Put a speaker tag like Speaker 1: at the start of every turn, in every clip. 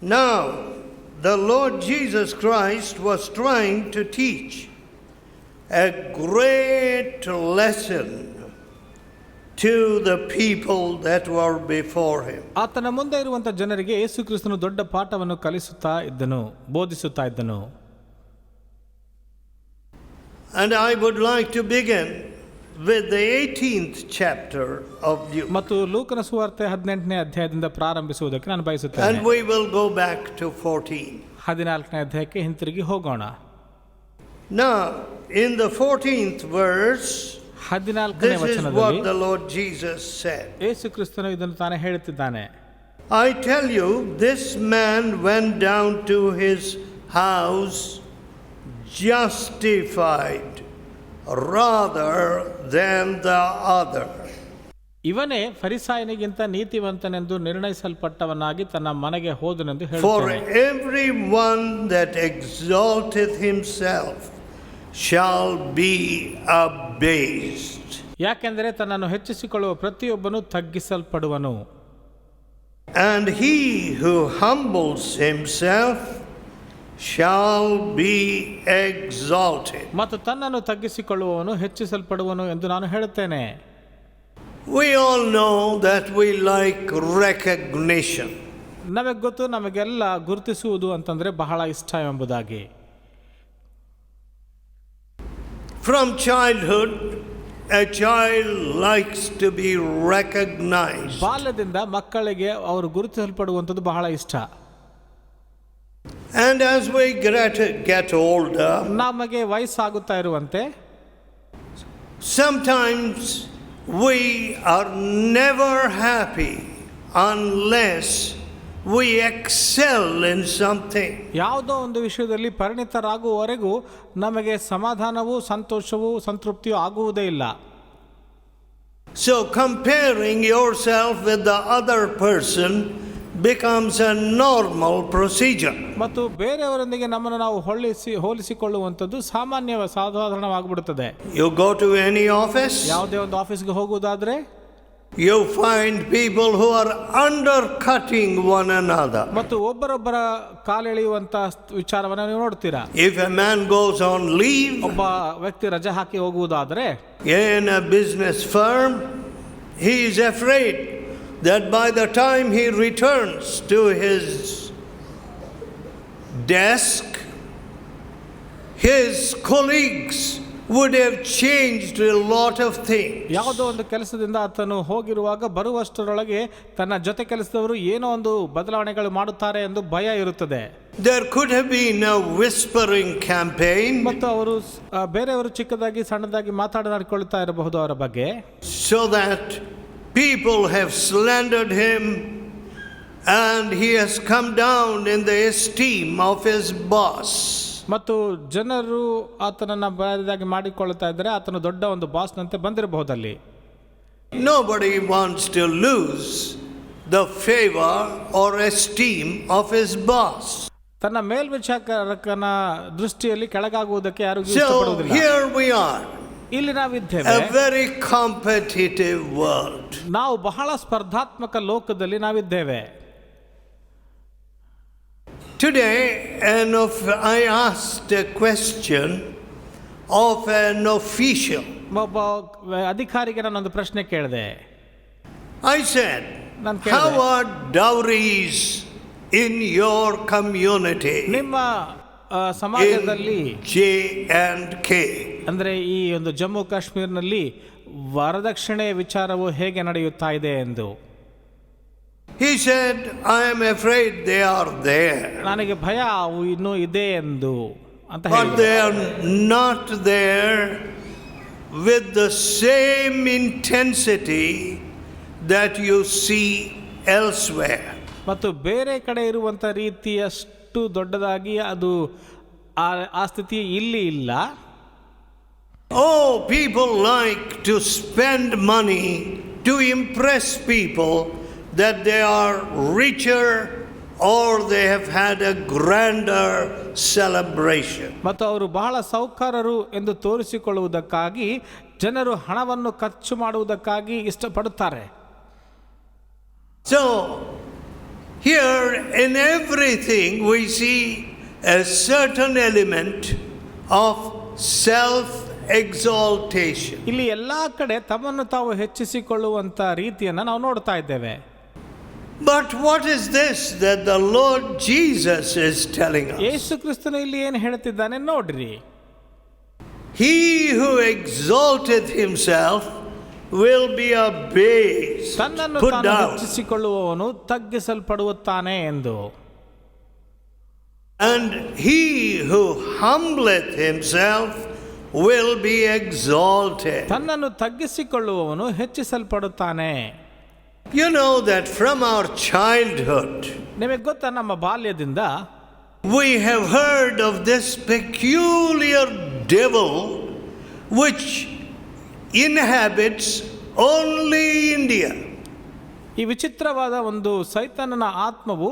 Speaker 1: Now, the Lord Jesus Christ was trying to teach a great lesson to the people that were before him.
Speaker 2: ಆತನ ಮುಂದೆ ಇರುವಂತ ಜನರಿಗೆ ಯೇಸು ಕ್ರಿಸ್ತನು ದೊಡ್ಡ ಪಾಠವನ್ನು ಕಲಿಸುತ್ತಾ ಇದ್ದನು, ಬೋಧಿಸುತ್ತಾ ಇದ್ದನು.
Speaker 1: And I would like to begin with the 18th chapter of Luke.
Speaker 2: ಮತ್ತು ಲೂಕನ ಸುವಾರ್ತೆ 18ನೇ ಅಧ್ಯಾಯದಿಂದ ಪ್ರಾರಂಭಿಸುವುದಕ್ಕೆ ನಾನು ಬಯಸುತ್ತೇನೆ.
Speaker 1: And we will go back to 14.
Speaker 2: 14ನೇ ಅಧ್ಯಾಯಕ್ಕೆ ಹಿಂತಿರುಗಿ ಹೋಗೋಣ.
Speaker 1: Now, in the 14th verse,
Speaker 2: 14ನೇ
Speaker 1: this is
Speaker 2: ವಚನದಲ್ಲಿ
Speaker 1: what the Lord Jesus said.
Speaker 2: ಯೇಸು ಕ್ರಿಸ್ತನು ಇದನ್ನು ತಾನೇ ಹೇಳುತ್ತಿದ್ದಾನೆ.
Speaker 1: I tell you, this man went down to his house justified rather than the other.
Speaker 2: ಇವನೇ ಫರಿಸಾಯನಿಗಿಂತ ನೀತಿವಂತನೆಂದು ನಿರ್ಣಯಿಸಲ್ಪಟ್ಟವನಾಗಿ ತನ್ನ ಮನೆಗೆ ಹೋದನೆಂದು
Speaker 1: For
Speaker 2: ಹೇಳುತ್ತಾನೆ.
Speaker 1: everyone that exalteth himself shall be abased.
Speaker 2: ಯಾಕೆಂದರೆ ತನ್ನನ್ನು ಹೆಚ್ಚಿಸಿಕೊಳ್ಳುವ ಪ್ರತಿಯೊಬ್ಬನು ತಗ್ಗಿಸಲ್ಪಡುವನು.
Speaker 1: And he who humbles himself shall be exalted.
Speaker 2: ಮತ್ತು ತನ್ನನ್ನು ತಗ್ಗಿಸಿಕೊಳ್ಳುವವನು ಹೆಚ್ಚಿಸಲ್ಪಡುವನು ಎಂದು ನಾನು ಹೇಳುತ್ತೇನೆ.
Speaker 1: We all know that we like recognition.
Speaker 2: ನಮಗೆ ಗೊತ್ತು, ನಮಗೆಲ್ಲ ಗುರುತಿಸುವುದು ಅಂತಂದರೆ ಬಹಳ ಇಷ್ಟ ಎಂಬುದಾಗಿ.
Speaker 1: From childhood, a child likes to be recognized.
Speaker 2: ಬಾಲ್ಯದಿಂದ ಮಕ್ಕಳಿಗೆ ಅವರು ಗುರುತಿಸಲ್ಪಡುವಂಥದ್ದು ಬಹಳ ಇಷ್ಟ.
Speaker 1: And as we get older,
Speaker 2: ನಮಗೆ ವಯಸ್ಸಾಗುತ್ತಾ ಇರುವಂತೆ
Speaker 1: sometimes we are never happy unless we excel in something.
Speaker 2: ಯಾವುದೋ ಒಂದು ವಿಷಯದಲ್ಲಿ ಪರಿಣಿತರಾಗುವವರೆಗೂ ನಮಗೆ ಸಮಾಧಾನವೂ ಸಂತೋಷವೂ ಸಂತೃಪ್ತಿಯೂ ಆಗುವುದೇ ಇಲ್ಲ.
Speaker 1: So comparing yourself with the other person becomes a normal procedure.
Speaker 2: ಮತ್ತು ಬೇರೆಯವರೊಂದಿಗೆ ನಮ್ಮನ್ನು ನಾವು ಹೋಲಿಸಿಕೊಳ್ಳುವಂಥದ್ದು ಸಾಧಾರಣವಾಗಿಬಿಡುತ್ತದೆ.
Speaker 1: You go to any office,
Speaker 2: ಯಾವುದೇ ಒಂದು ಆಫೀಸ್ಗೆ ಹೋಗುವುದಾದ್ರೆ
Speaker 1: you find people who are undercutting one another.
Speaker 2: ಮತ್ತು ಒಬ್ಬರೊಬ್ಬರ ಕಾಲೆಳೆಯುವಂತ ವಿಚಾರವನ್ನು ನೀವು ನೋಡ್ತೀರಾ.
Speaker 1: If a man goes on leave,
Speaker 2: ಒಬ್ಬ ವ್ಯಕ್ತಿ ರಜೆ ಹಾಕಿ ಹೋಗುವುದಾದರೆ
Speaker 1: in a business firm, he is afraid that by the time he returns to his desk, his colleagues would have changed a lot of things.
Speaker 2: ಯಾವುದೋ ಒಂದು ಕೆಲಸದಿಂದ ಆತನು ಹೋಗಿರುವಾಗ ಬರುವಷ್ಟರೊಳಗೆ ತನ್ನ ಜೊತೆ ಕೆಲಸದವರು ಏನೋ ಒಂದು ಬದಲಾವಣೆಗಳು ಮಾಡುತ್ತಾರೆ ಎಂದು ಭಯ ಇರುತ್ತದೆ.
Speaker 1: There could have been a whispering campaign,
Speaker 2: ಮತ್ತು ಅವರು ಬೇರೆಯವರು ಚಿಕ್ಕದಾಗಿ ಸಣ್ಣದಾಗಿ ಮಾತಾಡಿಕೊಳ್ಳುತ್ತಾ ಇರಬಹುದು ಅವರ ಬಗ್ಗೆ,
Speaker 1: so that people have slandered him and he has come down in the esteem of his boss.
Speaker 2: ಮತ್ತು ಜನರು ಆತನನ್ನು ಬೇರೆದಾಗಿ ಮಾಡಿಕೊಳ್ಳುತ್ತಾ ಇದ್ದರೆ ಆತನು ದೊಡ್ಡ ಒಂದು ಬಾಸ್ನಂತೆ ಬಂದಿರಬಹುದಲ್ಲಿ.
Speaker 1: Nobody wants to lose the favor or esteem of his boss.
Speaker 2: ತನ್ನ ಮೇಲ್ವಿಚಾರಕನ ದೃಷ್ಟಿಯಲ್ಲಿ ಕೆಳಗಾಗುವುದಕ್ಕೆ ಯಾರು
Speaker 1: So
Speaker 2: ಇಷ್ಟಪಡುವುದಿಲ್ಲ.
Speaker 1: here we are,
Speaker 2: ಇಲ್ಲಿ ನಾವಿದ್ದೇವೆ,
Speaker 1: a very competitive world.
Speaker 2: ನಾವು ಬಹಳ ಸ್ಪರ್ಧಾತ್ಮಕ ಲೋಕದಲ್ಲಿ ನಾವಿದ್ದೇವೆ.
Speaker 1: Today, I asked a question of an official.
Speaker 2: ಒಬ್ಬ ಅಧಿಕಾರಿಗೆ ನಾನೊಂದು ಪ್ರಶ್ನೆ ಕೇಳಿದೆ.
Speaker 1: I said, how are dowries in your community?
Speaker 2: ನಿಮ್ಮ ಸಮಾಜದಲ್ಲಿ
Speaker 1: J&K,
Speaker 2: ಅಂದರೆ ಈ ಒಂದು ಜಮ್ಮು ಕಾಶ್ಮೀರ್ನಲ್ಲಿ ವರದಕ್ಷಿಣೆ ವಿಚಾರವು ಹೇಗೆ ನಡೆಯುತ್ತಾ ಇದೆ ಎಂದು.
Speaker 1: he said, I am afraid they are there.
Speaker 2: ನನಗೆ ಭಯ ಅವು ಇನ್ನೂ ಇದೆ ಎಂದು ಅಂತ
Speaker 1: But
Speaker 2: ಹೇಳಿದರು.
Speaker 1: they are not there with the same intensity that you see elsewhere.
Speaker 2: ಮತ್ತು ಬೇರೆ ಕಡೆ ಇರುವಂಥ ರೀತಿಯಷ್ಟು ದೊಡ್ಡದಾಗಿ ಅದು ಆ ಸ್ಥಿತಿ ಇಲ್ಲಿ ಇಲ್ಲ.
Speaker 1: Oh, people like to spend money to impress people that they are richer or they have had a grander celebration.
Speaker 2: ಮತ್ತು ಅವರು ಬಹಳ ಸೌಕರ್ಯರು ಎಂದು ತೋರಿಸಿಕೊಳ್ಳುವುದಕ್ಕಾಗಿ ಜನರು ಹಣವನ್ನು ಖರ್ಚು ಮಾಡುವುದಕ್ಕಾಗಿ ಇಷ್ಟಪಡುತ್ತಾರೆ.
Speaker 1: So Here, in everything, we see a certain element of self-exaltation.
Speaker 2: ಇಲ್ಲಿ ಎಲ್ಲಾ ಕಡೆ ತಮ್ಮನ್ನು ತಾವು ಹೆಚ್ಚಿಸಿಕೊಳ್ಳುವಂತ ರೀತಿಯನ್ನ ನಾವು ನೋಡ್ತಾ ಇದ್ದೇವೆ.
Speaker 1: But what is this that the Lord Jesus is telling us?
Speaker 2: ಯೇಸು ಕ್ರಿಸ್ತನು ಇಲ್ಲಿ ಏನು ಹೇಳ್ತಿದ್ದಾನೆ ನೋಡ್ರಿ.
Speaker 1: He who exalteth himself will be abased,
Speaker 2: ತನ್ನನ್ನು
Speaker 1: put
Speaker 2: ತಾನು
Speaker 1: down.
Speaker 2: ಹೆಚ್ಚಿಸಿಕೊಳ್ಳುವವನು ತಗ್ಗಿಸಲ್ಪಡುತ್ತಾನೆ ಎಂದು.
Speaker 1: And he who humbleth himself will be exalted.
Speaker 2: ತನ್ನನ್ನು ತಗ್ಗಿಸಿಕೊಳ್ಳುವವನು ಹೆಚ್ಚಿಸಲ್ಪಡುತ್ತಾನೆ.
Speaker 1: You know that from our childhood,
Speaker 2: ನಿಮಗೆ ಗೊತ್ತಾ, ನಮ್ಮ ಬಾಲ್ಯದಿಂದ
Speaker 1: we have heard of this peculiar devil which inhabits only India.
Speaker 2: ಈ ವಿಚಿತ್ರವಾದ ಒಂದು ಸೈತಾನನ ಆತ್ಮವು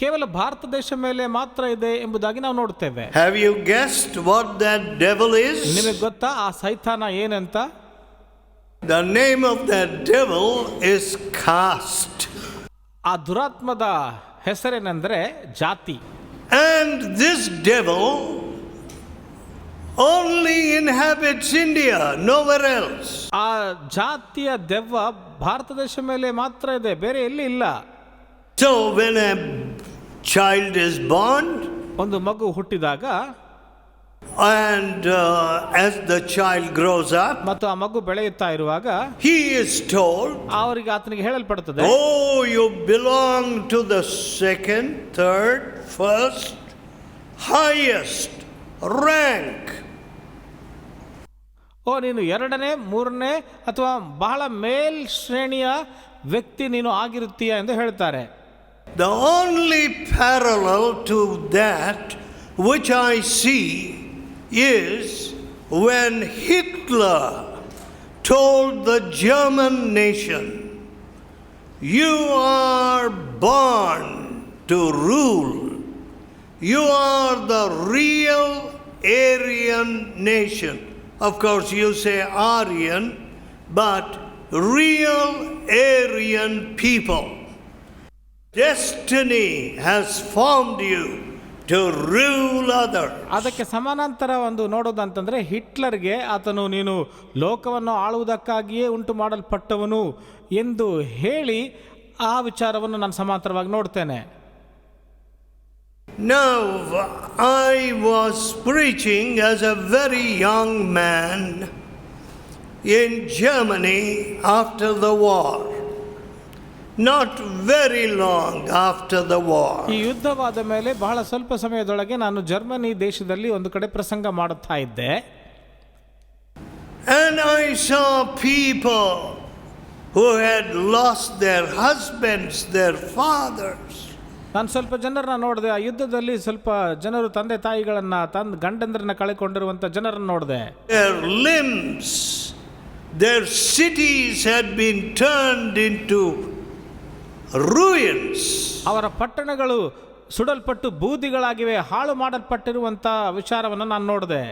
Speaker 2: ಕೇವಲ ಭಾರತ ದೇಶ ಮೇಲೆ ಮಾತ್ರ ಇದೆ ಎಂಬುದಾಗಿ ನಾವು ನೋಡ್ತೇವೆ.
Speaker 1: Have you guessed what that devil is?
Speaker 2: ನಿಮಗೆ ಗೊತ್ತಾ ಆ ಸೈತಾನ ಏನಂತ?
Speaker 1: The name of that devil is caste.
Speaker 2: ಆ ದುರಾತ್ಮದ ಹೆಸರೇನೆಂದರೆ ಜಾತಿ.
Speaker 1: And this devil only inhabits India, nowhere else.
Speaker 2: ಆ ಜಾತಿಯ ದೆವ್ವ ಭಾರತ ದೇಶ ಮೇಲೆ ಮಾತ್ರ ಇದೆ, ಬೇರೆ ಎಲ್ಲಿ ಇಲ್ಲ.
Speaker 1: So when a child is born,
Speaker 2: ಒಂದು ಮಗು ಹುಟ್ಟಿದಾಗ
Speaker 1: and as the child grows up,
Speaker 2: ಮತ್ತು ಆ ಮಗು ಬೆಳೆಯುತ್ತಾ ಇರುವಾಗ
Speaker 1: he is told,
Speaker 2: ಅವರಿಗೆ ಆತನಿಗೆ ಹೇಳಲ್ಪಡುತ್ತದೆ,
Speaker 1: oh, you belong to the second, third, first, highest rank.
Speaker 2: ಓ, ನೀನು ಎರಡನೇ, ಮೂರನೇ ಅಥವಾ ಬಹಳ ಮೇಲ್ ಶ್ರೇಣಿಯ ವ್ಯಕ್ತಿ ನೀನು ಆಗಿರುತ್ತೀಯ ಎಂದು ಹೇಳ್ತಾರೆ.
Speaker 1: The only parallel to that which I see is when Hitler told the German nation, you are born to rule. You are the real Aryan nation. Of course, you say Aryan, but real Aryan people. Destiny has formed you to rule others.
Speaker 2: ಅದಕ್ಕೆ ಸಮಾನಾಂತರ ಒಂದು ನೋಡೋದಂತಂದ್ರೆ, ಹಿಟ್ಲರ್ಗೆ ಆತನು ನೀನು ಲೋಕವನ್ನು ಆಳುವುದಕ್ಕಾಗಿಯೇ ಉಂಟು ಮಾಡಲ್ಪಟ್ಟವನು ಎಂದು ಹೇಳಿ ಆ ವಿಚಾರವನ್ನು ನಾನು ಸಮಾಂತರವಾಗಿ ನೋಡ್ತೇನೆ.
Speaker 1: Now, I was preaching as a very young man in Germany after the war. Not very long after the war.
Speaker 2: ಈ ಯುದ್ಧವಾದ ಮೇಲೆ ಬಹಳ ಸ್ವಲ್ಪ ಸಮಯದೊಳಗೆ ನಾನು ಜರ್ಮನಿ ದೇಶದಲ್ಲಿ ಒಂದು ಕಡೆ ಪ್ರಸಂಗ ಮಾಡುತ್ತಾ ಇದ್ದೆ.
Speaker 1: And I saw people who had lost their husbands, their fathers.
Speaker 2: ನಾನು ಸ್ವಲ್ಪ ಜನರನ್ನ ನೋಡಿದೆ. ಆ ಯುದ್ಧದಲ್ಲಿ ಸ್ವಲ್ಪ ಜನರು ತಂದೆ ತಾಯಿಗಳನ್ನ, ಗಂಡಂದ್ರನ್ನ ಕಳೆಕೊಂಡಿರುವಂತ ಜನರನ್ನು ನೋಡಿದೆ.
Speaker 1: Their limbs, their cities had been turned into ruins.
Speaker 2: ಅವರ ಪಟ್ಟಣಗಳು ಸುಡಲ್ಪಟ್ಟು ಬೂದಿಗಳಾಗಿವೆ, ಹಾಳು ಮಾಡಲ್ಪಟ್ಟಿರುವಂತ ವಿಚಾರವನ್ನು ನಾನು ನೋಡಿದೆ.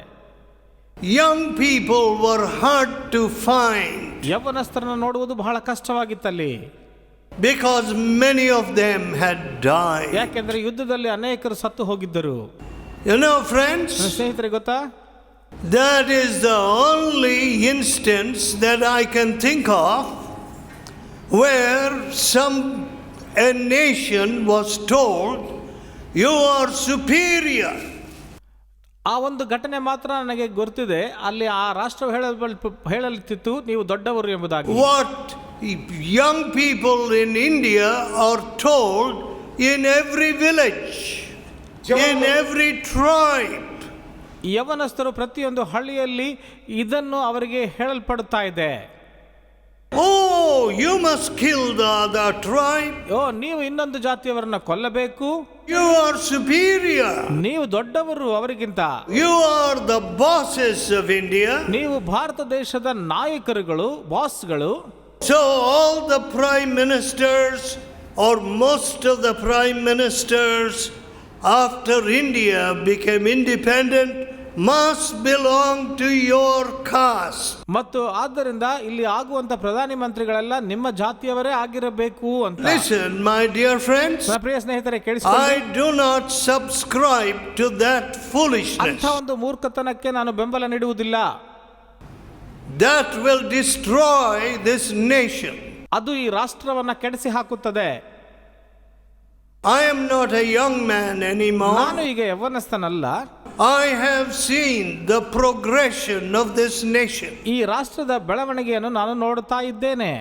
Speaker 1: Young people were hard to find
Speaker 2: ಯೌವನಸ್ಥರನ್ನು ನೋಡುವುದು ಬಹಳ ಕಷ್ಟವಾಗಿತ್ತಲ್ಲಿ.
Speaker 1: because many of them had died.
Speaker 2: ಯಾಕೆಂದ್ರೆ ಯುದ್ಧದಲ್ಲಿ ಅನೇಕರು ಸತ್ತು ಹೋಗಿದ್ದರು.
Speaker 1: You know, friends,
Speaker 2: ಸ್ನೇಹಿತರೆ, ಗೊತ್ತಾ,
Speaker 1: that is the only instance that I can think of where a nation was told, you are superior.
Speaker 2: ಆ ಒಂದು ಘಟನೆ ಮಾತ್ರ ನನಗೆ ಗೊತ್ತಿದೆ. ಅಲ್ಲಿ ಆ ರಾಷ್ಟ್ರ ಹೇಳಲಿತ್ತು, ನೀವು ದೊಡ್ಡವರು ಎಂಬುದಾಗಿ.
Speaker 1: What young people in India are told in every village, in every tribe.
Speaker 2: ಯವನಸ್ಥರು ಪ್ರತಿಯೊಂದು ಹಳ್ಳಿಯಲ್ಲಿ ಇದನ್ನು ಅವರಿಗೆ ಹೇಳಲ್ಪಡುತ್ತಾ ಇದೆ.
Speaker 1: Oh, you must kill the other tribe.
Speaker 2: ಓ, ನೀವು ಇನ್ನೊಂದು ಜಾತಿಯವರನ್ನ ಕೊಲ್ಲಬೇಕು.
Speaker 1: You are superior.
Speaker 2: ನೀವು ದೊಡ್ಡವರು ಅವರಿಗಿಂತ.
Speaker 1: You are the bosses of India.
Speaker 2: ನೀವು ಭಾರತ ದೇಶದ ನಾಯಕರುಗಳು, ಬಾಸ್ಗಳು.
Speaker 1: So all the prime ministers, or most of the prime ministers after India became independent, must belong to your caste.
Speaker 2: ಮತ್ತು ಆದ್ದರಿಂದ ಇಲ್ಲಿ ಆಗುವಂತ ಪ್ರಧಾನಿ ಮಂತ್ರಿಗಳೆಲ್ಲ ನಿಮ್ಮ ಜಾತಿಯವರೇ ಆಗಿರಬೇಕು ಅಂತ.
Speaker 1: Listen, my dear friends,
Speaker 2: ನನ್ನ ಪ್ರಿಯ ಸ್ನೇಹಿತರೆ ಕೇಳಿಸಿಕೊಳ್ಳಿ.
Speaker 1: I do not subscribe to that foolishness.
Speaker 2: ಅಂಥ ಒಂದು ಮೂರ್ಖತನಕ್ಕೆ ನಾನು ಬೆಂಬಲ ನೀಡುವುದಿಲ್ಲ.
Speaker 1: That will destroy this nation.
Speaker 2: ಅದು ಈ ರಾಷ್ಟ್ರವನ್ನ ಕೆಡಿಸಿ ಹಾಕುತ್ತದೆ.
Speaker 1: I am not a young man anymore.
Speaker 2: ನಾನು ಈಗ ಯೌವನಸ್ಥನಲ್ಲ.
Speaker 1: I have seen the progression of this nation.
Speaker 2: ಈ ರಾಷ್ಟ್ರದ ಬೆಳವಣಿಗೆಯನ್ನು ನಾನು ನೋಡ್ತಾ ಇದ್ದೇನೆ.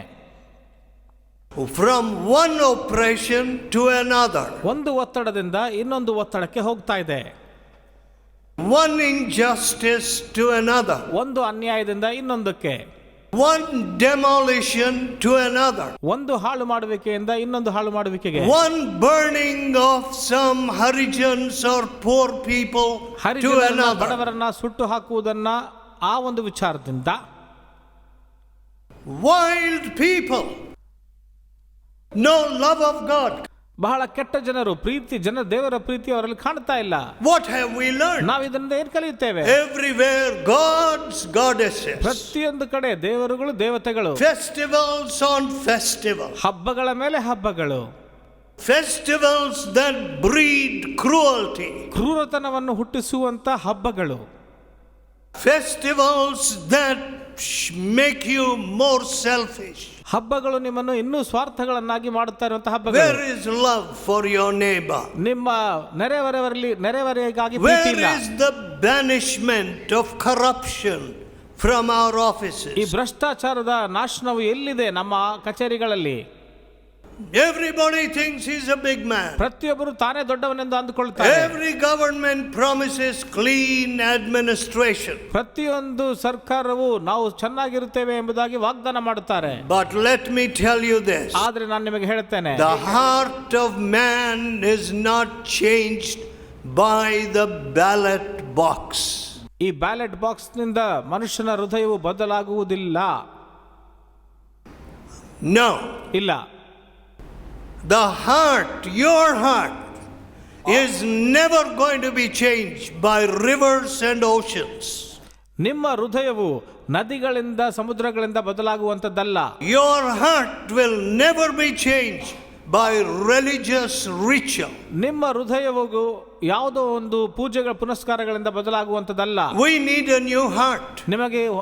Speaker 1: From one oppression to another.
Speaker 2: ಒಂದು ಒತ್ತಡದಿಂದ ಇನ್ನೊಂದು ಒತ್ತಡಕ್ಕೆ ಹೋಗ್ತಾ ಇದೆ.
Speaker 1: One injustice to another.
Speaker 2: ಒಂದು ಅನ್ಯಾಯದಿಂದ ಇನ್ನೊಂದಕ್ಕೆ.
Speaker 1: One demolition to another.
Speaker 2: ಒಂದು ಹಾಳು ಮಾಡುವಿಕೆಯಿಂದ ಇನ್ನೊಂದು ಹಾಳು ಮಾಡುವಿಕೆಗೆ.
Speaker 1: One burning of some Harijans or poor people to another.
Speaker 2: ಬಡವರನ್ನ ಸುಟ್ಟು ಹಾಕುವುದನ್ನ ಆ ಒಂದು ವಿಚಾರದಿಂದ.
Speaker 1: Wild people, no love of God.
Speaker 2: ಬಹಳ ಕೆಟ್ಟ ಜನರು, ದೇವರ ಪ್ರೀತಿ ಅವರಲ್ಲಿ ಕಾಣ್ತಾ ಇಲ್ಲ.
Speaker 1: What have we learned?
Speaker 2: ನಾವು ಇದರಿಂದ ಏನು ಕಲಿಯುತ್ತೇವೆ?
Speaker 1: Everywhere gods, goddesses.
Speaker 2: ಪ್ರತಿಯೊಂದು ಕಡೆ ದೇವರುಗಳು, ದೇವತೆಗಳು.
Speaker 1: Festivals on festivals.
Speaker 2: ಹಬ್ಬಗಳ ಮೇಲೆ ಹಬ್ಬಗಳು.
Speaker 1: Festivals that breed cruelty.
Speaker 2: ಕ್ರೂರತನವನ್ನು ಹುಟ್ಟಿಸುವಂತ ಹಬ್ಬಗಳು.
Speaker 1: Festivals that make you more selfish.
Speaker 2: ಹಬ್ಬಗಳು ನಿಮ್ಮನ್ನು ಇನ್ನೂ ಸ್ವಾರ್ಥಗಳನ್ನಾಗಿ ಮಾಡುತ್ತಾ ಇರುವಂತಹ ಹಬ್ಬಗಳು.
Speaker 1: Where is love for your neighbor?
Speaker 2: ನಿಮ್ಮ ನೆರೆಹೊರೆಗಾಗಿ ಪ್ರೀತಿ ಇಲ್ಲ.
Speaker 1: Where is the banishment of corruption from our offices?
Speaker 2: ಈ ಭ್ರಷ್ಟಾಚಾರದ ನಾಶನವು ಎಲ್ಲಿದೆ ನಮ್ಮ ಕಚೇರಿಗಳಲ್ಲಿ?
Speaker 1: Everybody thinks he's a big man.
Speaker 2: ಪ್ರತಿಯೊಬ್ಬರು ತಾನೇ ದೊಡ್ಡವನೆಂದು ಅಂದುಕೊಳ್ಳುತ್ತಾರೆ.
Speaker 1: Every government promises clean administration.
Speaker 2: ಪ್ರತಿಯೊಂದು ಸರ್ಕಾರವು ನಾವು ಚೆನ್ನಾಗಿರುತ್ತೇವೆ ಎಂಬುದಾಗಿ ವಾಗ್ದಾನ ಮಾಡುತ್ತಾರೆ.
Speaker 1: But let me tell you this.
Speaker 2: ಆದರೆ ನಾನು ನಿಮಗೆ ಹೇಳುತ್ತೇನೆ,
Speaker 1: The heart of man is not changed by the ballot box.
Speaker 2: ಈ ಬ್ಯಾಲೆಟ್ ಬಾಕ್ಸ್ ನಿಂದ ಮನುಷ್ಯನ ಹೃದಯವು ಬದಲಾಗುವುದಿಲ್ಲ.
Speaker 1: No.
Speaker 2: ಇಲ್ಲ.
Speaker 1: The heart, your heart, is never going to be changed by rivers and oceans.
Speaker 2: ನಿಮ್ಮ ಹೃದಯವು ನದಿಗಳಿಂದ ಸಮುದ್ರಗಳಿಂದ ಬದಲಾಗುವಂತದ್ದಲ್ಲ.
Speaker 1: Your heart will never be changed by religious ritual.
Speaker 2: ನಿಮ್ಮ ಹೃದಯವು ಯಾವುದೋ ಒಂದು ಪೂಜೆಗಳ ಪುನಸ್ಕಾರಗಳಿಂದ ಬದಲಾಗುವಂತದ್ದಲ್ಲ.
Speaker 1: We need a new heart.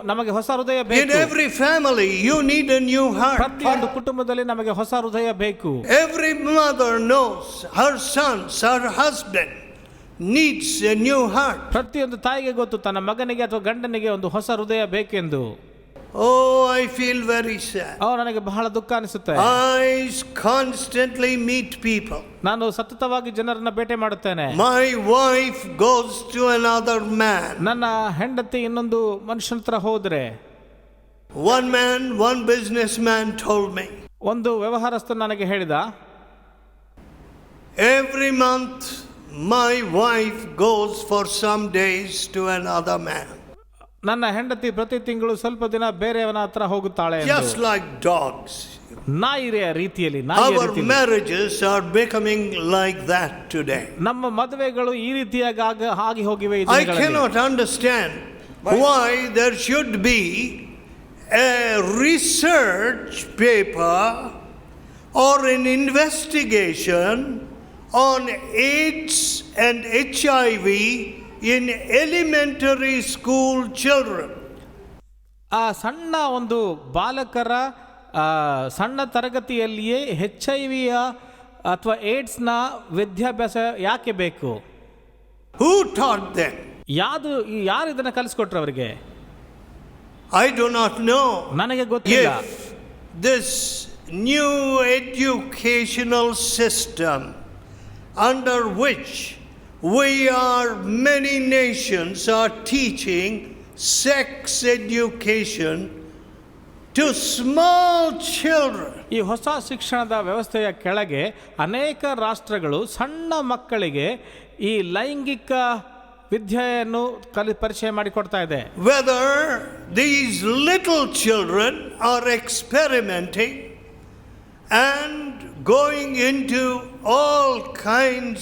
Speaker 2: ನಮಗೆ ಹೊಸ ಹೃದಯ ಬೇಕು.
Speaker 1: In every family you need a new heart.
Speaker 2: ಪ್ರತಿಯೊಂದು ಕುಟುಂಬದಲ್ಲಿ ನಮಗೆ ಹೊಸ ಹೃದಯ ಬೇಕು.
Speaker 1: Every mother knows her sons, her husband needs a new heart.
Speaker 2: ಪ್ರತಿಯೊಂದು ತಾಯಿಗೆ ಗೊತ್ತು ತನ್ನ ಮಗನಿಗೆ ಅಥವಾ ಗಂಡನಿಗೆ ಒಂದು ಹೊಸ ಹೃದಯ ಬೇಕೆಂದು.
Speaker 1: Oh, I feel very sad.
Speaker 2: ನನಗೆ ಬಹಳ ದುಃಖ ಅನಿಸುತ್ತೆ.
Speaker 1: I constantly meet people.
Speaker 2: ನಾನು ಸತತವಾಗಿ ಜನರನ್ನ ಭೇಟಿ ಮಾಡುತ್ತೇನೆ.
Speaker 1: My wife goes to another man.
Speaker 2: ನನ್ನ ಹೆಂಡತಿ ಇನ್ನೊಂದು ಮನುಷ್ಯನ ಹತ್ರ ಹೋದ್ರೆ,
Speaker 1: one businessman told me,
Speaker 2: ಒಂದು ವ್ಯವಹಾರಸ್ಥ ನನಗೆ ಹೇಳಿದ,
Speaker 1: every month my wife goes for some days to another man.
Speaker 2: ನನ್ನ ಹೆಂಡತಿ ಪ್ರತಿ ತಿಂಗಳು ಸ್ವಲ್ಪ ದಿನ ಬೇರೆಯವನ ಹತ್ರ ಹೋಗುತ್ತಾಳೆ.
Speaker 1: Just like dogs.
Speaker 2: ನಾಯಿಯ ರೀತಿಯಲ್ಲಿ.
Speaker 1: Our marriages are becoming like that today.
Speaker 2: ನಮ್ಮ ಮದುವೆಗಳು ಈ ರೀತಿಯಾಗಿ ಆಗಿ ಹೋಗಿವೆ.
Speaker 1: I cannot understand why there should be a research paper or an investigation on AIDS and HIV in elementary school children.
Speaker 2: ಆ ಸಣ್ಣ ಒಂದು ಬಾಲಕರ ಸಣ್ಣ ತರಗತಿಯಲ್ಲಿಯೇ HIV ಅಥವಾ ಏಡ್ಸ್ನ ವಿದ್ಯಾಭ್ಯಾಸ ಯಾಕೆ ಬೇಕು?
Speaker 1: Who taught them?
Speaker 2: ಯಾರು ಇದನ್ನು ಕಲಿಸ್ಕೊಟ್ರು ಅವರಿಗೆ?
Speaker 1: I do not know.
Speaker 2: ನನಗೆ ಗೊತ್ತಿಲ್ಲ.
Speaker 1: If this new educational system under which many nations are teaching sex education to small children.
Speaker 2: ಈ ಹೊಸ ಶಿಕ್ಷಣದ ವ್ಯವಸ್ಥೆಯ ಕೆಳಗೆ ಅನೇಕ ರಾಷ್ಟ್ರಗಳು ಸಣ್ಣ ಮಕ್ಕಳಿಗೆ ಈ ಲೈಂಗಿಕ ವಿದ್ಯೆಯನ್ನು ಪರಿಚಯ ಮಾಡಿಕೊಡ್ತಾ ಇದೆ.
Speaker 1: Whether these little children are experimenting and going into all kinds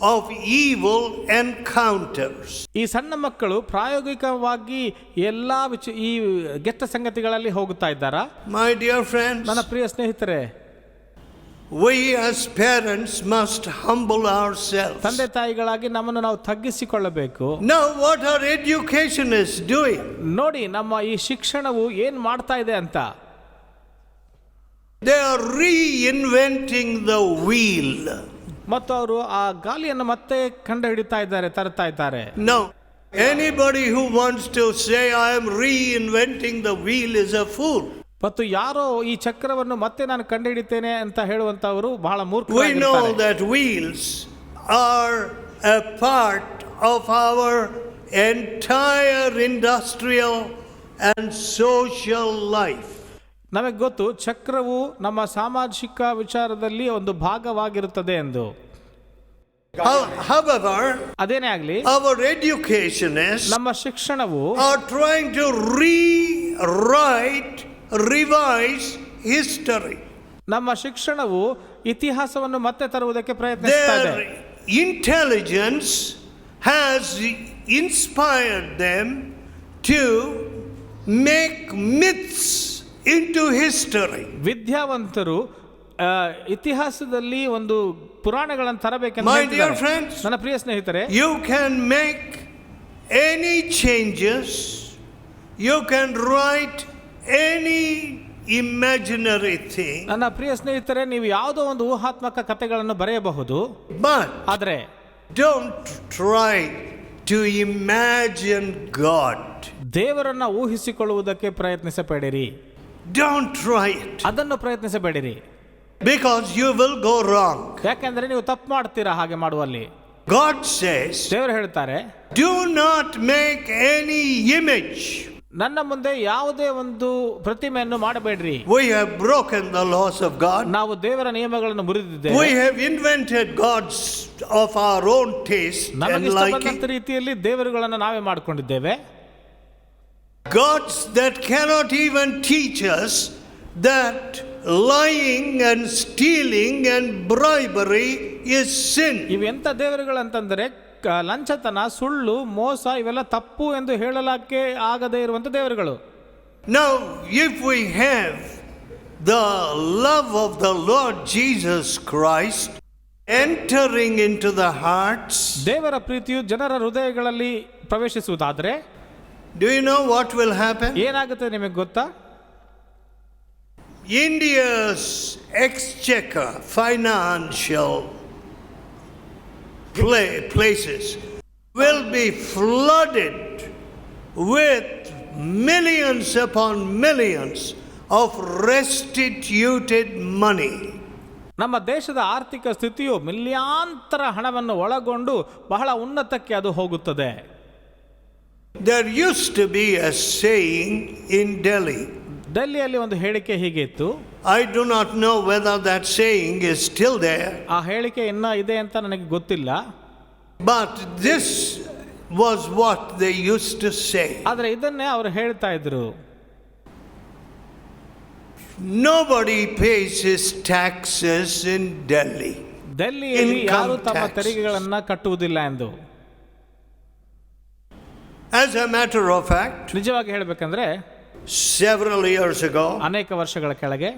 Speaker 1: of evil encounters.
Speaker 2: ಈ ಸಣ್ಣ ಮಕ್ಕಳು ಪ್ರಾಯೋಗಿಕವಾಗಿ ಎಲ್ಲಾ ಈ ಗೆಟ್ಟ ಸಂಗತಿಗಳಲ್ಲಿ ಹೋಗುತ್ತಾ ಇದ್ದಾರಾ?
Speaker 1: My dear friends,
Speaker 2: ನನ್ನ ಪ್ರಿಯ ಸ್ನೇಹಿತರೆ,
Speaker 1: we as parents must humble ourselves.
Speaker 2: ತಂದೆ ತಾಯಿಗಳಾಗಿ ನಮ್ಮನ್ನು ನಾವು ತಗ್ಗಿಸಿಕೊಳ್ಳಬೇಕು.
Speaker 1: Now what our education is doing?
Speaker 2: ನೋಡಿ, ನಮ್ಮ ಈ ಶಿಕ್ಷಣವು ಏನ್ ಮಾಡ್ತಾ ಇದೆ ಅಂತ.
Speaker 1: They are reinventing the wheel.
Speaker 2: ಮತ್ತು ಅವರು ಆ ಗಾಲಿಯನ್ನು ಮತ್ತೆ ಕಂಡು ಹಿಡಿತಾ ಇದ್ದಾರೆ, ತರ್ತಾ ಇದ್ದಾರೆ.
Speaker 1: Now, anybody who wants to say I am reinventing the wheel is a fool.
Speaker 2: ಮತ್ತು ಯಾರೋ ಈ ಚಕ್ರವನ್ನು ಮತ್ತೆ ನಾನು ಕಂಡು ಹಿಡಿತೇನೆ ಅಂತ ಹೇಳುವಂತವರು ಬಹಳ
Speaker 1: We
Speaker 2: ಮೂರ್ಖರಾಗಿರ್ತಾರೆ.
Speaker 1: know that wheels are a part of our entire industrial and social life.
Speaker 2: ನಮಗೆ ಗೊತ್ತು, ಚಕ್ರವು ನಮ್ಮ ಸಾಮಾಜಿಕ ವಿಚಾರದಲ್ಲಿ ಒಂದು ಭಾಗವಾಗಿರುತ್ತದೆ ಎಂದು.
Speaker 1: However,
Speaker 2: ಅದೇನೇ ಆಗಲಿ,
Speaker 1: our educationists
Speaker 2: ನಮ್ಮ ಶಿಕ್ಷಣವು
Speaker 1: are trying to revise history.
Speaker 2: ನಮ್ಮ ಶಿಕ್ಷಣವು ಇತಿಹಾಸವನ್ನು ಮತ್ತೆ ತರುವುದಕ್ಕೆ ಪ್ರಯತ್ನಿಸ್ತಾ ಇದೆ.
Speaker 1: Their intelligence has inspired them to make myths into history.
Speaker 2: ವಿದ್ಯಾವಂತರು ಇತಿಹಾಸದಲ್ಲಿ ಒಂದು ಪುರಾಣಗಳನ್ನು ತರಬೇಕೆಂದು
Speaker 1: My dear
Speaker 2: ಹೇಳ್ತಿದ್ದಾರೆ.
Speaker 1: friends,
Speaker 2: ನನ್ನ ಪ್ರಿಯ ಸ್ನೇಹಿತರೆ,
Speaker 1: you can make any changes, you can write any imaginary thing,
Speaker 2: ನನ್ನ ಪ್ರಿಯ ಸ್ನೇಹಿತರೆ, ನೀವು ಯಾವುದೋ ಒಂದು ಊಹಾತ್ಮಕ ಕಥೆಗಳನ್ನು ಬರೆಯಬಹುದು,
Speaker 1: but
Speaker 2: ಆದರೆ
Speaker 1: don't try to imagine God.
Speaker 2: ದೇವರನ್ನ ಊಹಿಸಿಕೊಳ್ಳುವುದಕ್ಕೆ ಪ್ರಯತ್ನಿಸಬೇಡಿರಿ.
Speaker 1: Don't try it,
Speaker 2: ಅದನ್ನು ಪ್ರಯತ್ನಿಸಬೇಡಿರಿ,
Speaker 1: because you will go wrong.
Speaker 2: ಯಾಕೆಂದ್ರೆ ನೀವು ತಪ್ಪು ಮಾಡ್ತೀರಾ ಹಾಗೆ ಮಾಡುವಲ್ಲಿ.
Speaker 1: God says,
Speaker 2: ದೇವರು ಹೇಳ್ತಾರೆ,
Speaker 1: do not make any image.
Speaker 2: ನನ್ನ ಮುಂದೆ ಯಾವುದೇ ಒಂದು ಪ್ರತಿಮೆಯನ್ನು ಮಾಡಬೇಡ್ರಿ.
Speaker 1: We have broken the laws of God.
Speaker 2: ನಾವು ದೇವರ ನಿಯಮಗಳನ್ನು ಮುರಿದಿದ್ದೇವೆ.
Speaker 1: We have invented gods of our own taste
Speaker 2: ನಮಗೆ
Speaker 1: and
Speaker 2: ಇಷ್ಟಬಂದಂತ
Speaker 1: liking.
Speaker 2: ರೀತಿಯಲ್ಲಿ ದೇವರುಗಳನ್ನು ನಾವೇ ಮಾಡಿಕೊಂಡಿದ್ದೇವೆ.
Speaker 1: Gods that cannot even teach us that lying and stealing and bribery is sin.
Speaker 2: ಇವೆಂತ ದೇವರುಗಳಂತಂದ್ರೆ ಲಂಚತನ, ಸುಳ್ಳು, ಮೋಸ ಇವೆಲ್ಲ ತಪ್ಪು ಎಂದು ಹೇಳಲಕ್ಕೆ ಆಗದೇ ಇರುವಂತ ದೇವರುಗಳು.
Speaker 1: Now, if we have the love of the Lord Jesus Christ entering into the hearts,
Speaker 2: ದೇವರ ಪ್ರೀತಿಯು ಜನರ ಹೃದಯಗಳಲ್ಲಿ ಪ್ರವೇಶಿಸುವುದಾದ್ರೆ
Speaker 1: do you know what will happen?
Speaker 2: ಏನಾಗುತ್ತೆ ನಿಮಗೆ ಗೊತ್ತಾ?
Speaker 1: India's exchequer, financial places will be flooded with millions upon millions of restituted money.
Speaker 2: ನಮ್ಮ ದೇಶದ ಆರ್ಥಿಕ ಸ್ಥಿತಿಯು ಮಿಲಿಯಾಂತರ ಹಣವನ್ನು ಒಳಗೊಂಡು ಬಹಳ ಉನ್ನತಕ್ಕೆ ಅದು ಹೋಗುತ್ತದೆ.
Speaker 1: There used to be a saying in Delhi.
Speaker 2: ಡೆಲ್ಲಿಯಲ್ಲಿ ಒಂದು ಹೇಳಿಕೆ ಹೀಗೆ ಇತ್ತು.
Speaker 1: I do not know whether that saying is still there.
Speaker 2: ಆ ಹೇಳಿಕೆ ಇನ್ನೂ ಇದೆ ಅಂತ ನನಗೆ ಗೊತ್ತಿಲ್ಲ.
Speaker 1: But this was what they used to say.
Speaker 2: ಆದರೆ ಇದನ್ನೇ ಅವರು ಹೇಳ್ತಾ ಇದ್ರು.
Speaker 1: Nobody pays his taxes in Delhi.
Speaker 2: ಡೆಲ್ಲಿಯಲ್ಲಿ ಯಾರು ತಮ್ಮ
Speaker 1: tax.
Speaker 2: ತೆರಿಗೆಗಳನ್ನು ಕಟ್ಟುವುದಿಲ್ಲ ಎಂದು.
Speaker 1: As a matter of fact,
Speaker 2: ನಿಜವಾಗಿ ಹೇಳಬೇಕಂದ್ರೆ
Speaker 1: several years ago,
Speaker 2: ಅನೇಕ ವರ್ಷಗಳ ಕೆಳಗೆ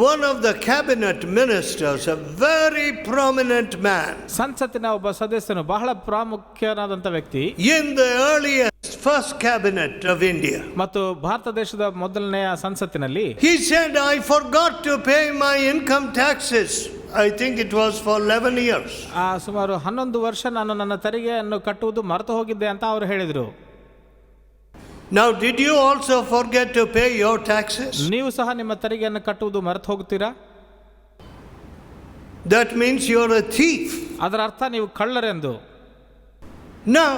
Speaker 1: one of the cabinet ministers, a very prominent man,
Speaker 2: ಸಂಸತ್ತಿನ ಒಬ್ಬ ಸದಸ್ಯನು, ಬಹಳ ಪ್ರಾಮುಖ್ಯನಾದಂಥ ವ್ಯಕ್ತಿ,
Speaker 1: in the earliest first cabinet of India,
Speaker 2: ಮತ್ತು ಭಾರತ ದೇಶದ ಮೊದಲನೆಯ ಸಂಸತ್ತಿನಲ್ಲಿ
Speaker 1: he said, I forgot to pay my income taxes. I think it was for 11 years.
Speaker 2: ಸುಮಾರು 11 ವರ್ಷ ನಾನು ನನ್ನ ತೆರಿಗೆಯನ್ನು ಕಟ್ಟುವುದು ಮರೆತು ಹೋಗಿದ್ದೆ ಅಂತ ಅವರು ಹೇಳಿದರು.
Speaker 1: Now, did you also forget to pay your taxes?
Speaker 2: ನೀವು ಸಹ ನಿಮ್ಮ ತೆರಿಗೆಯನ್ನು ಕಟ್ಟುವುದು ಮರೆತು ಹೋಗ್ತೀರಾ?
Speaker 1: That means you're a thief.
Speaker 2: ಅದರ ಅರ್ಥ ನೀವು ಕಳ್ಳರೆಂದು.
Speaker 1: Now,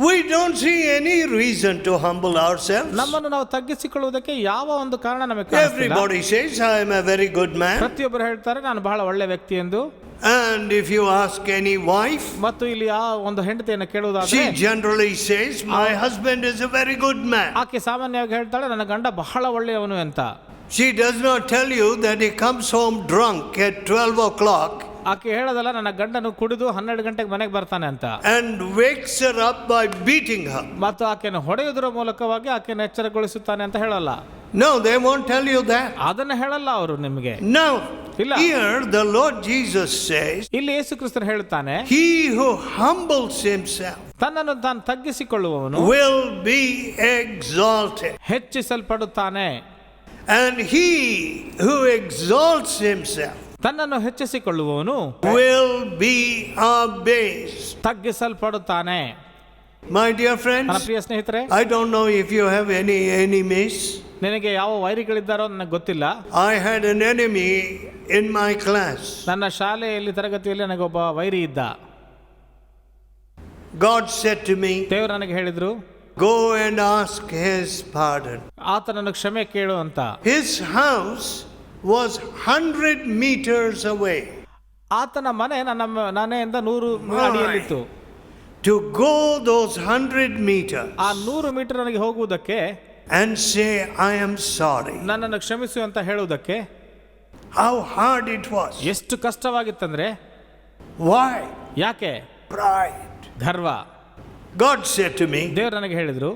Speaker 1: we don't see any reason to humble ourselves.
Speaker 2: ನಮ್ಮನ್ನು ನಾವು ತಗ್ಗಿಸಿಕೊಳ್ಳುವುದಕ್ಕೆ ಯಾವ ಒಂದು ಕಾರಣ ನಮಗೆ ಕಾಣಿಸ್ತಿಲ್ಲ.
Speaker 1: Everybody says, I am a very good man.
Speaker 2: ಪ್ರತಿಯೊಬ್ಬರು ಹೇಳ್ತಾರೆ ನಾನು ಬಹಳ ಒಳ್ಳೆ ವ್ಯಕ್ತಿ ಎಂದು.
Speaker 1: And if you ask any wife,
Speaker 2: ಮತ್ತು ಇಲ್ಲಿ ಆ ಒಂದು ಹೆಂಡತಿಯನ್ನು ಕೇಳುವುದಾದ್ರೆ
Speaker 1: she generally says, my husband is a very good man.
Speaker 2: ಆಕೆ ಸಾಮಾನ್ಯವಾಗಿ ಹೇಳ್ತಾಳೆ ನನ್ನ ಗಂಡ ಬಹಳ ಒಳ್ಳೆಯವನು ಅಂತ.
Speaker 1: She does not tell you that he comes home drunk at 12 o'clock
Speaker 2: ಆಕೆ ಹೇಳೋದಲ್ಲ, ನನ್ನ ಗಂಡನು ಕುಡಿದು 12 ಗಂಟೆಗೆ ಮನೆಗೆ ಬರ್ತಾನೆ ಅಂತ.
Speaker 1: and wakes her up by beating her.
Speaker 2: ಮತ್ತು ಆಕೆಯನ್ನು ಹೊಡೆಯುವುದರ ಮೂಲಕವಾಗಿ ಆಕೆಯನ್ನು ಎಚ್ಚರಗೊಳಿಸುತ್ತಾನೆ ಅಂತ ಹೇಳಲ್ಲ.
Speaker 1: No, they won't tell you that.
Speaker 2: ಅದನ್ನ ಹೇಳಲ್ಲ ಅವರು ನಿಮಗೆ.
Speaker 1: Now,
Speaker 2: ಇಲ್ಲ.
Speaker 1: here the Lord Jesus says,
Speaker 2: ಇಲ್ಲಿ ಯೇಸು ಕ್ರಿಸ್ತನು ಹೇಳುತ್ತಾನೆ,
Speaker 1: he who humbles himself
Speaker 2: ತನ್ನನ್ನು ತಾನು ತಗ್ಗಿಸಿಕೊಳ್ಳುವವನು
Speaker 1: will be exalted,
Speaker 2: ಹೆಚ್ಚಿಸಲ್ಪಡುತ್ತಾನೆ.
Speaker 1: and he who exalts himself
Speaker 2: ತನ್ನನ್ನು ಹೆಚ್ಚಿಸಿಕೊಳ್ಳುವವನು
Speaker 1: will be abased.
Speaker 2: ತಗ್ಗಿಸಲ್ಪಡುತ್ತಾನೆ.
Speaker 1: My dear
Speaker 2: ನನ್ನ
Speaker 1: friends,
Speaker 2: ಪ್ರಿಯ ಸ್ನೇಹಿತರೆ,
Speaker 1: I don't know if you have any enemies.
Speaker 2: ನಿನಗೆ ಯಾವ ವೈರಿಗಳಿದ್ದಾರೋ ನನಗೆ ಗೊತ್ತಿಲ್ಲ.
Speaker 1: I had an enemy in my class.
Speaker 2: ನನ್ನ ಶಾಲೆಯಲ್ಲಿ ತರಗತಿಯಲ್ಲಿ ನನಗೊಬ್ಬ ವೈರಿ ಇದ್ದ.
Speaker 1: God said to me,
Speaker 2: ದೇವರು ನನಗೆ ಹೇಳಿದ್ರು,
Speaker 1: go and ask his pardon.
Speaker 2: ಆತನನ್ನು ಕ್ಷಮೆ ಕೇಳು ಅಂತ.
Speaker 1: His house was 100 meters away.
Speaker 2: ಆತನ ಮನೆ ನನ್ನ ಮನೆಯಿಂದ 100 ಅಡಿಯಲ್ಲಿತ್ತು.
Speaker 1: To go those 100 meters
Speaker 2: ಆ 100 ಮೀಟರ್ ನನಗೆ ಹೋಗುವುದಕ್ಕೆ
Speaker 1: and say, I am sorry.
Speaker 2: ನನ್ನನ್ನು ಕ್ಷಮಿಸು ಅಂತ ಹೇಳುವುದಕ್ಕೆ
Speaker 1: How hard it was.
Speaker 2: ಎಷ್ಟು ಕಷ್ಟವಾಗಿತ್ತಂದ್ರೆ,
Speaker 1: Why?
Speaker 2: ಯಾಕೆ?
Speaker 1: Pride.
Speaker 2: ಗರ್ವ.
Speaker 1: God said to me,
Speaker 2: ದೇವರು ನನಗೆ ಹೇಳಿದ್ರು,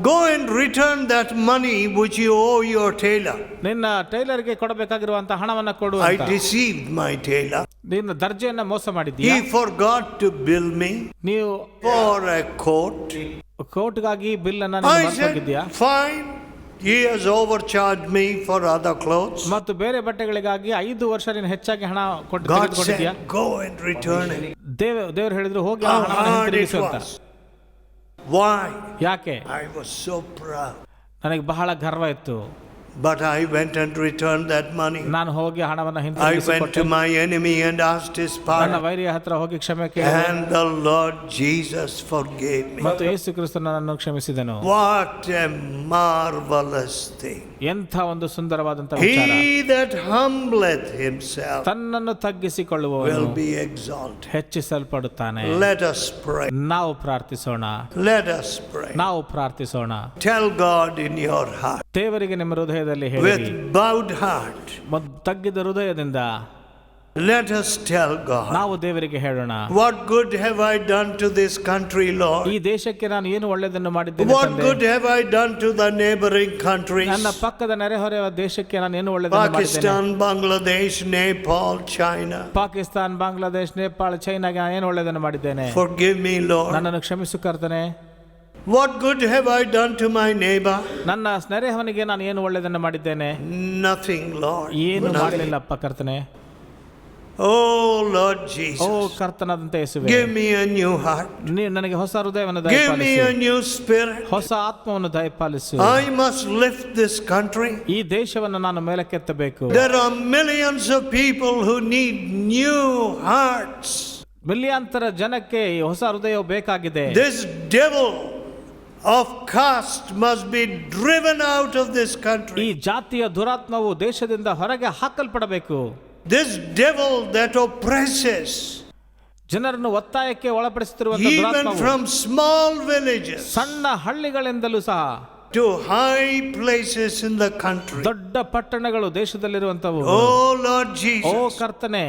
Speaker 1: go and return that money which you owe your tailor.
Speaker 2: ನಿನ್ನ ಟೈಲರ್ಗೆ ಕೊಡಬೇಕಾಗಿರುವಂತ ಹಣವನ್ನು ಕೊಡು
Speaker 1: I
Speaker 2: ಅಂತ.
Speaker 1: deceived my tailor.
Speaker 2: ನಿನ್ನ ದರ್ಜೆಯನ್ನ ಮೋಸ ಮಾಡಿದ್ದೀಯಾ.
Speaker 1: He forgot to bill me
Speaker 2: ನೀವು
Speaker 1: for a coat.
Speaker 2: ಕೋರ್ಟ್ಗಾಗಿ ಬಿಲ್ ಅನ್ನ
Speaker 1: I
Speaker 2: ಮರೆತೋಗಿದ್ದೀಯಾ.
Speaker 1: said, fine. He has overcharged me for other clothes.
Speaker 2: ಮತ್ತು ಬೇರೆ ಬಟ್ಟೆಗಳಿಗಾಗಿ 5 ವರ್ಷ ನೀನು ಹೆಚ್ಚಾಗಿ ಹಣ ಕೊಟ್ಟು
Speaker 1: God
Speaker 2: ತೆಗೆದುಕೊಂಡಿದ್ದೀಯಾ.
Speaker 1: said, go and return it.
Speaker 2: ದೇವರು ಹೇಳಿದ್ರು, ಹೋಗಿ ಆ
Speaker 1: How
Speaker 2: ಹಣವನ್ನು
Speaker 1: hard it
Speaker 2: ಹಿಂತಿರುಗಿಸು ಅಂತ.
Speaker 1: was. Why?
Speaker 2: ಯಾಕೆ?
Speaker 1: I was so proud.
Speaker 2: ನನಗೆ ಬಹಳ ಗರ್ವ ಇತ್ತು.
Speaker 1: But I went and returned that money.
Speaker 2: ನಾನು ಹೋಗಿ ಹಣವನ್ನು
Speaker 1: I
Speaker 2: ಹಿಂತಿರುಗಿಸಿ
Speaker 1: went
Speaker 2: ಕೊಟ್ಟೆ.
Speaker 1: to my enemy and asked his
Speaker 2: ನನ್ನ
Speaker 1: pardon.
Speaker 2: ವೈರಿಯ ಹತ್ರ ಹೋಗಿ ಕ್ಷಮೆ ಕೇಳಿದೆ.
Speaker 1: And the Lord Jesus forgave me.
Speaker 2: ಮತ್ತು ಯೇಸು ಕ್ರಿಸ್ತನು ನನ್ನನ್ನು ಕ್ಷಮಿಸಿದನು.
Speaker 1: What a marvelous thing.
Speaker 2: ಎಂಥ ಒಂದು ಸುಂದರವಾದಂತ ವಿಚಾರ.
Speaker 1: He that humbleth himself
Speaker 2: ತನ್ನನ್ನು ತಗ್ಗಿಸಿಕೊಳ್ಳುವವನು
Speaker 1: will be exalted.
Speaker 2: ಹೆಚ್ಚಿಸಲ್ಪಡುತ್ತಾನೆ.
Speaker 1: Let us pray.
Speaker 2: ನಾವು ಪ್ರಾರ್ಥಿಸೋಣ.
Speaker 1: Let us pray.
Speaker 2: ನಾವು ಪ್ರಾರ್ಥಿಸೋಣ.
Speaker 1: Tell God in your heart,
Speaker 2: ದೇವರಿಗೆ ನಿಮ್ಮ ಹೃದಯದಲ್ಲಿ
Speaker 1: with
Speaker 2: ಹೇಳಿರಿ.
Speaker 1: bowed heart,
Speaker 2: ತಗ್ಗಿದ ಹೃದಯದಿಂದ
Speaker 1: let us tell God,
Speaker 2: ನಾವು ದೇವರಿಗೆ ಹೇಳೋಣ,
Speaker 1: what good have I done to this country, Lord?
Speaker 2: ಈ ದೇಶಕ್ಕೆ ನಾನು ಏನು ಒಳ್ಳೆಯದನ್ನು ಮಾಡಿದ್ದೇನೆ
Speaker 1: What
Speaker 2: ತಂದೆ.
Speaker 1: good have I done to the neighboring countries?
Speaker 2: ನನ್ನ ಪಕ್ಕದ ನೆರೆಹೊರೆಯ ದೇಶಕ್ಕೆ ನಾನು ಏನು ಒಳ್ಳೆಯದನ್ನು ಮಾಡಿದ್ದೇನೆ.
Speaker 1: Pakistan, Bangladesh, Nepal, China.
Speaker 2: Pakistan, Bangladesh, Nepal, ಚೈನಾಗೆ ನಾನು ಏನು ಒಳ್ಳೆಯದನ್ನು ಮಾಡಿದ್ದೇನೆ.
Speaker 1: Forgive me, Lord.
Speaker 2: ನನ್ನನ್ನು ಕ್ಷಮಿಸು ಕರ್ತನೇ.
Speaker 1: What good have I done to my neighbor?
Speaker 2: ನನ್ನ ನೆರೆಯವನಿಗೆ ನಾನು ಏನು ಒಳ್ಳೆಯದನ್ನು ಮಾಡಿದ್ದೇನೆ.
Speaker 1: Nothing, Lord.
Speaker 2: ಏನು
Speaker 1: Nothing.
Speaker 2: ಮಾಡಲಿಲ್ಲಪ್ಪ ಕರ್ತನೆ.
Speaker 1: Oh, Lord
Speaker 2: ಓ
Speaker 1: Jesus.
Speaker 2: ಕರ್ತನಾದಂತ ಯೇಸುವೇ,
Speaker 1: Give me a new heart.
Speaker 2: ನನಗೆ ಹೊಸ ಹೃದಯವನ್ನು
Speaker 1: Give me
Speaker 2: ದಯಪಾಲಿಸು.
Speaker 1: a new spirit.
Speaker 2: ಹೊಸ ಆತ್ಮವನ್ನು ದಯಪಾಲಿಸು.
Speaker 1: I must lift this country.
Speaker 2: ಈ ದೇಶವನ್ನು ನಾನು ಮೇಲಕ್ಕೆತ್ತಬೇಕು.
Speaker 1: There are millions of people who need new hearts.
Speaker 2: ಮಿಲಿಯಾಂತರ ಜನಕ್ಕೆ ಈ ಹೊಸ ಹೃದಯವು ಬೇಕಾಗಿದೆ.
Speaker 1: This devil of caste must be driven out of this
Speaker 2: ಈ
Speaker 1: country.
Speaker 2: ಜಾತಿಯ ದುರಾತ್ಮವು ದೇಶದಿಂದ ಹೊರಗೆ ಹಾಕಲ್ಪಡಬೇಕು.
Speaker 1: This devil that oppresses,
Speaker 2: ಜನರನ್ನು ಒತ್ತಾಯಕ್ಕೆ ಒಳಪಡಿಸುತ್ತಿರುವ
Speaker 1: even
Speaker 2: ದುರಾತ್ಮವು
Speaker 1: from small villages
Speaker 2: ಸಣ್ಣ ಹಳ್ಳಿಗಳಿಂದಲೂ ಸಹ
Speaker 1: to high places in the country.
Speaker 2: ದೊಡ್ಡ ಪಟ್ಟಣಗಳು ದೇಶದಲ್ಲಿರುವಂತವು.
Speaker 1: Oh Lord
Speaker 2: ಓ
Speaker 1: Jesus,
Speaker 2: ಕರ್ತನೆ,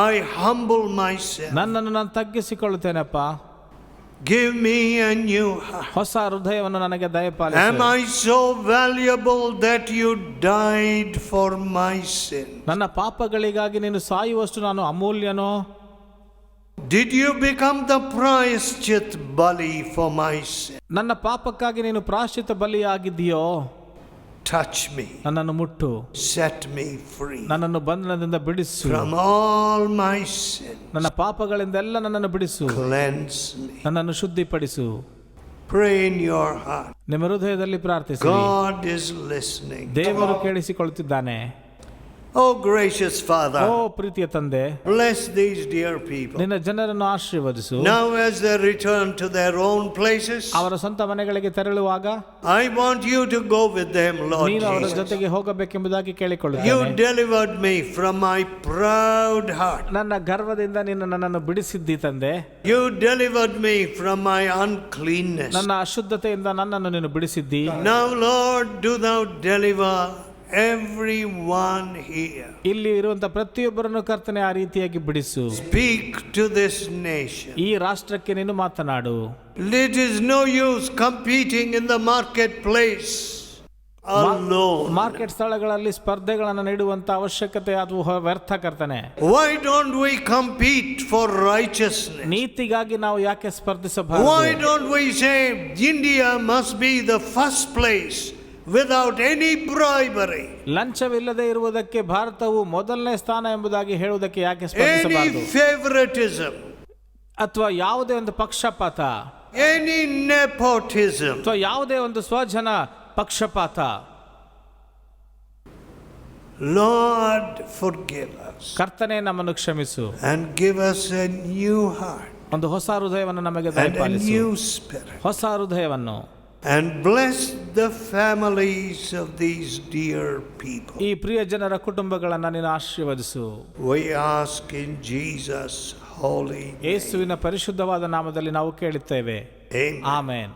Speaker 1: I humble myself.
Speaker 2: ನನ್ನನ್ನು ನಾನು ತಗ್ಗಿಸಿಕೊಳ್ಳುತ್ತೇನಪ್ಪ.
Speaker 1: Give me a new heart.
Speaker 2: ಹೊಸ ಹೃದಯವನ್ನು ನನಗೆ
Speaker 1: Am
Speaker 2: ದಯಪಾಲಿಸು.
Speaker 1: I so valuable that you died for my sin?
Speaker 2: ನನ್ನ ಪಾಪಗಳಿಗಾಗಿ ನೀನು ಸಾಯುವಷ್ಟು ನಾನು ಅಮೂಲ್ಯನೋ?
Speaker 1: Did you become the ಪ್ರಾಯಶ್ಚಿತ್ bali for my sin?
Speaker 2: ನನ್ನ ಪಾಪಕ್ಕಾಗಿ ನೀನು ಪ್ರಾಯಶ್ಚಿತ್ತ ಬಲಿಯಾಗಿದ್ದೀಯೋ?
Speaker 1: Touch me.
Speaker 2: ನನ್ನನ್ನು ಮುಟ್ಟು,
Speaker 1: Set me free
Speaker 2: ನನ್ನನ್ನು ಬಂಧನದಿಂದ ಬಿಡಿಸು.
Speaker 1: from all my sin.
Speaker 2: ನನ್ನ ಪಾಪಗಳಿಂದೆಲ್ಲ ನನ್ನನ್ನು ಬಿಡಿಸು.
Speaker 1: Cleanse me.
Speaker 2: ನನ್ನನ್ನು ಶುದ್ಧಿಪಡಿಸು.
Speaker 1: Pray in your heart.
Speaker 2: ನಿಮ್ಮ ಹೃದಯದಲ್ಲಿ ಪ್ರಾರ್ಥಿಸಿ.
Speaker 1: God is listening.
Speaker 2: ದೇವರು ಕೇಳಿಸಿಕೊಳ್ಳುತ್ತಿದ್ದಾನೆ.
Speaker 1: Oh gracious Father,
Speaker 2: ಓ ಪ್ರೀತಿಯ ತಂದೆ,
Speaker 1: bless these dear people.
Speaker 2: ನಿನ್ನ ಜನರನ್ನು ಆಶೀರ್ವದಿಸು.
Speaker 1: Now as they return to their own places,
Speaker 2: ಅವರ ಸ್ವಂತ ಮನೆಗಳಿಗೆ ತೆರಳುವಾಗ
Speaker 1: I want you to go with them, Lord
Speaker 2: ನೀನು ಅವರ
Speaker 1: Jesus.
Speaker 2: ಜೊತೆಗೆ ಹೋಗಬೇಕೆಂಬುದಾಗಿ
Speaker 1: You
Speaker 2: ಕೇಳಿಕೊಳ್ಳುತ್ತೇನೆ.
Speaker 1: delivered me from my proud heart.
Speaker 2: ನನ್ನ ಗರ್ವದಿಂದ ನೀನು ನನ್ನನ್ನು ಬಿಡಿಸಿದ್ದಿ ತಂದೆ.
Speaker 1: You delivered me from my uncleanness.
Speaker 2: ನನ್ನ ಅಶುದ್ಧತೆಯಿಂದ ನನ್ನನ್ನು ನೀನು ಬಿಡಿಸಿದ್ದಿ.
Speaker 1: Now Lord, do thou deliver everyone here.
Speaker 2: ಇಲ್ಲಿ ಇರುವಂತ ಪ್ರತಿಯೊಬ್ಬರನ್ನು ಕರ್ತನೆ ಆ ರೀತಿಯಾಗಿ ಬಿಡಿಸು.
Speaker 1: Speak to this nation.
Speaker 2: ಈ ರಾಷ್ಟ್ರಕ್ಕೆ ನೀನು ಮಾತನಾಡು.
Speaker 1: It is no use competing in the marketplace alone.
Speaker 2: Market ಸ್ಥಳಗಳಲ್ಲಿ ಸ್ಪರ್ಧೆಗಳನ್ನು ನೀಡುವಂತ ಅವಶ್ಯಕತೆ ಅದು ವ್ಯರ್ಥ ಕರ್ತನೆ.
Speaker 1: Why don't we compete for righteousness?
Speaker 2: ನೀತಿಗಾಗಿ ನಾವು ಯಾಕೆ ಸ್ಪರ್ಧಿಸಬಾರದು?
Speaker 1: Why don't we say India must be the first place without any bribery?
Speaker 2: ಲಂಚವಿಲ್ಲದೆ ಇರುವುದಕ್ಕೆ ಭಾರತವು ಮೊದಲನೇ ಸ್ಥಾನ ಎಂಬುದಾಗಿ ಹೇಳುವುದಕ್ಕೆ ಯಾಕೆ
Speaker 1: Any
Speaker 2: ಸ್ಪರ್ಧಿಸಬಾರದು?
Speaker 1: favoritism,
Speaker 2: ಅಥವಾ ಯಾವುದೇ ಒಂದು ಪಕ್ಷಪಾತ,
Speaker 1: any nepotism.
Speaker 2: ಅಥವಾ ಯಾವುದೇ ಒಂದು ಸ್ವಜನ ಪಕ್ಷಪಾತ.
Speaker 1: Lord, forgive us
Speaker 2: ಕರ್ತನೆ ನಮ್ಮನ್ನು ಕ್ಷಮಿಸು
Speaker 1: and give us a new heart
Speaker 2: ಒಂದು ಹೊಸ ಹೃದಯವನ್ನು ನಮಗೆ
Speaker 1: and a
Speaker 2: ದಯಪಾಲಿಸು.
Speaker 1: new spirit.
Speaker 2: ಹೊಸ ಹೃದಯವನ್ನು.
Speaker 1: And bless the families of these dear people.
Speaker 2: ಈ ಪ್ರಿಯ ಜನರ ಕುಟುಂಬಗಳನ್ನು ನೀನು ಆಶೀರ್ವದಿಸು.
Speaker 1: We ask in Jesus' holy name.
Speaker 2: ಯೇಸುವಿನ ಪರಿಶುದ್ಧವಾದ ನಾಮದಲ್ಲಿ ನಾವು ಕೇಳುತ್ತೇವೆ.
Speaker 1: Amen.
Speaker 2: ಆಮೆನ್.